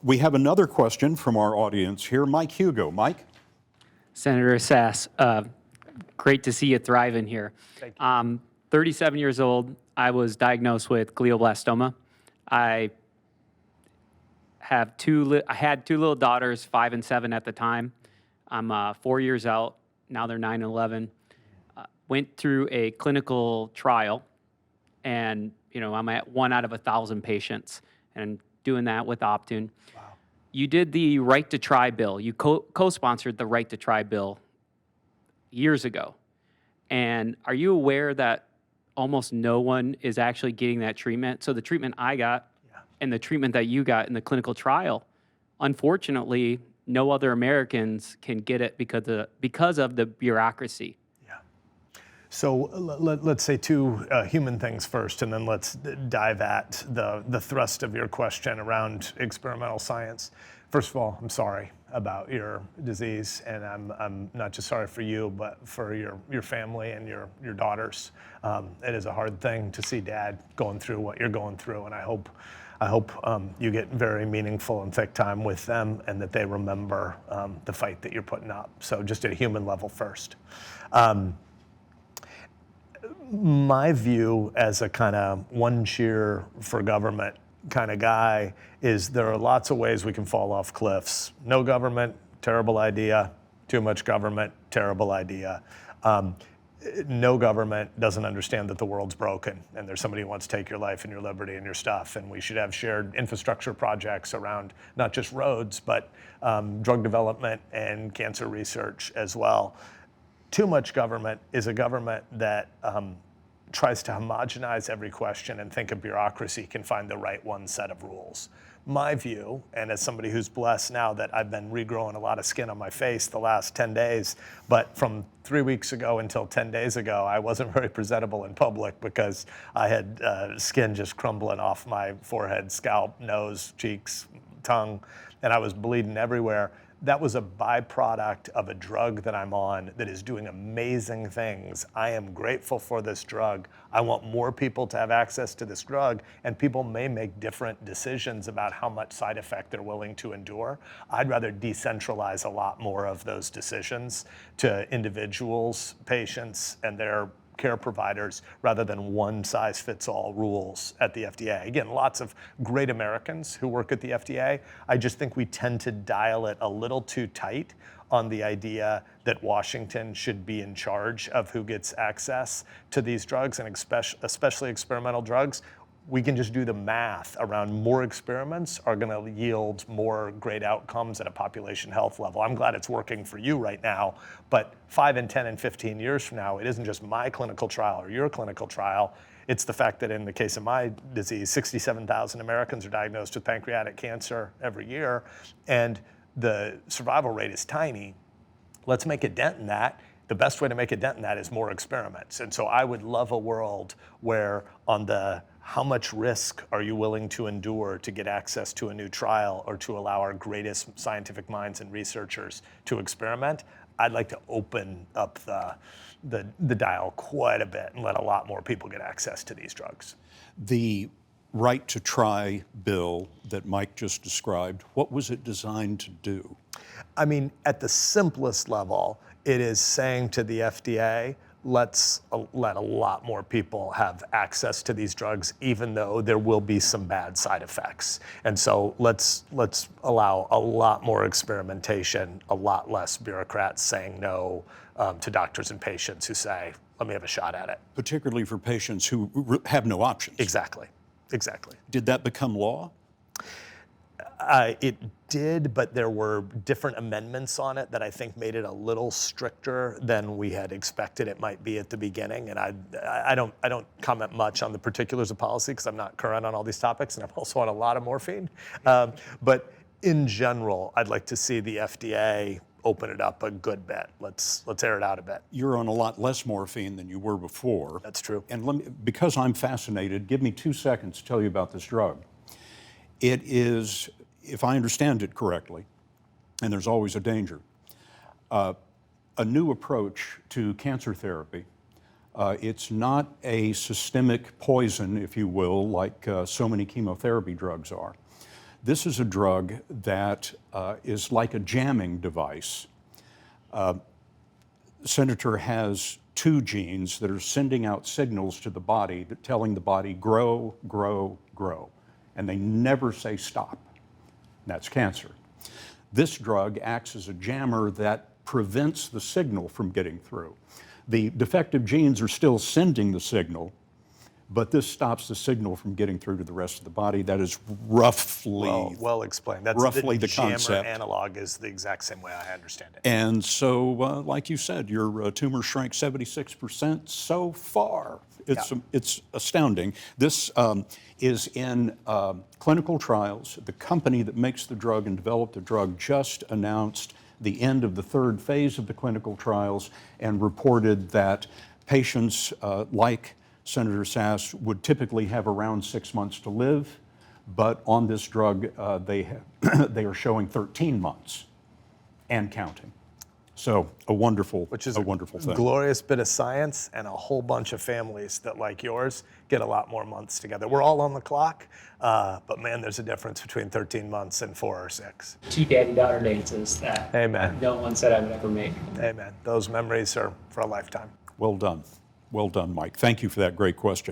We have another question from our audience here. Mike Hugo. Mike? Senator Sasse, great to see you thriving here. Thank you. 37 years old. I was diagnosed with glioblastoma. I had two little daughters, 5 and 7 at the time. I'm 4 years out. Now they're 9 and 11. Went through a clinical trial, and I'm at 1 out of 1,000 patients, and doing that with Optune. Wow. You did the Right to Try bill. You co-sponsored the Right to Try bill years ago. And are you aware that almost no one is actually getting that treatment? So the treatment I got and the treatment that you got in the clinical trial, unfortunately, no other Americans can get it because of the bureaucracy. Yeah. So let's say two human things first, and then let's dive at the thrust of your question around experimental science. First of all, I'm sorry about your disease, and I'm not just sorry for you, but for your family and your daughters. It is a hard thing to see Dad going through what you're going through, and I hope you get very meaningful and thick time with them, and that they remember the fight that you're putting up. So just at a human level first. My view as a kind of one cheer for government kind of guy is there are lots of ways we can fall off cliffs. No government, terrible idea. Too much government, terrible idea. No government doesn't understand that the world's broken and there's somebody who wants to take your life and your liberty and your stuff, and we should have shared infrastructure projects around not just roads, but drug development and cancer research as well. Too much government is a government that tries to homogenize every question and think a bureaucracy can find the right one set of rules. My view, and as somebody who's blessed now that I've been regrowing a lot of skin on my face the last 10 days, but from 3 weeks ago until 10 days ago, I wasn't very presentable in public because I had skin just crumbling off my forehead, scalp, nose, cheeks, tongue, and I was bleeding everywhere. That was a byproduct of a drug that I'm on that is doing amazing things. I am grateful for this drug. I want more people to have access to this drug, and people may make different decisions about how much side effect they're willing to endure. I'd rather decentralize a lot more of those decisions to individuals, patients, and their care providers rather than one-size-fits-all rules at the FDA. Again, lots of great Americans who work at the FDA. I just think we tend to dial it a little too tight on the idea that Washington should be in charge of who gets access to these drugs, and especially experimental drugs. We can just do the math around more experiments are going to yield more great outcomes at a population health level. I'm glad it's working for you right now, but 5 and 10 and 15 years from now, it isn't just my clinical trial or your clinical trial. It's the fact that in the case of my disease, 67,000 Americans are diagnosed with pancreatic cancer every year, and the survival rate is tiny. Let's make a dent in that. The best way to make a dent in that is more experiments. And so I would love a world where on the how much risk are you willing to endure to get access to a new trial or to allow our greatest scientific minds and researchers to experiment, I'd like to open up the dial quite a bit and let a lot more people get access to these drugs. The Right to Try bill that Mike just described, what was it designed to do? I mean, at the simplest level, it is saying to the FDA, let's let a lot more people have access to these drugs, even though there will be some bad side effects. And so let's allow a lot more experimentation, a lot less bureaucrats saying no to doctors and patients who say, let me have a shot at it. Particularly for patients who have no options. Exactly, exactly. Did that become law? It did, but there were different amendments on it that I think made it a little stricter than we had expected it might be at the beginning. And I don't comment much on the particulars of policy because I'm not current on all these topics, and I'm also on a lot of morphine. But in general, I'd like to see the FDA open it up a good bit. Let's air it out a bit. You're on a lot less morphine than you were before. That's true. And because I'm fascinated, give me 2 seconds to tell you about this drug. It is, if I understand it correctly, and there's always a danger, a new approach to cancer therapy. It's not a systemic poison, if you will, like so many chemotherapy drugs are. This is a drug that is like a jamming device. Senator has two genes that are sending out signals to the body, that telling the body, grow, grow, grow. And they never say stop. That's cancer. This drug acts as a jammer that prevents the signal from getting through. The defective genes are still sending the signal, but this stops the signal from getting through to the rest of the body. That is roughly well explained. That's roughly the jammer concept. analog is the exact same way I understand it. And so, like you said, your tumor shrank 76% so far. It's astounding. This is in clinical trials. The company that makes the drug and developed the drug just announced the end of the third phase of the clinical trials and reported that patients like Senator Sasse would typically have around 6 months to live, but on this drug they are showing 13 months and counting. So a wonderful thing. Glorious bit of science, and a whole bunch of families that, like yours, get a lot more months together. We're all on the clock, but man, there's a difference between 13 months and 4 or 6. 2 daddy-daughter dances that Amen. no one said I would ever make. Amen. Those memories are for a lifetime. Well done, Mike. Thank you for that great question.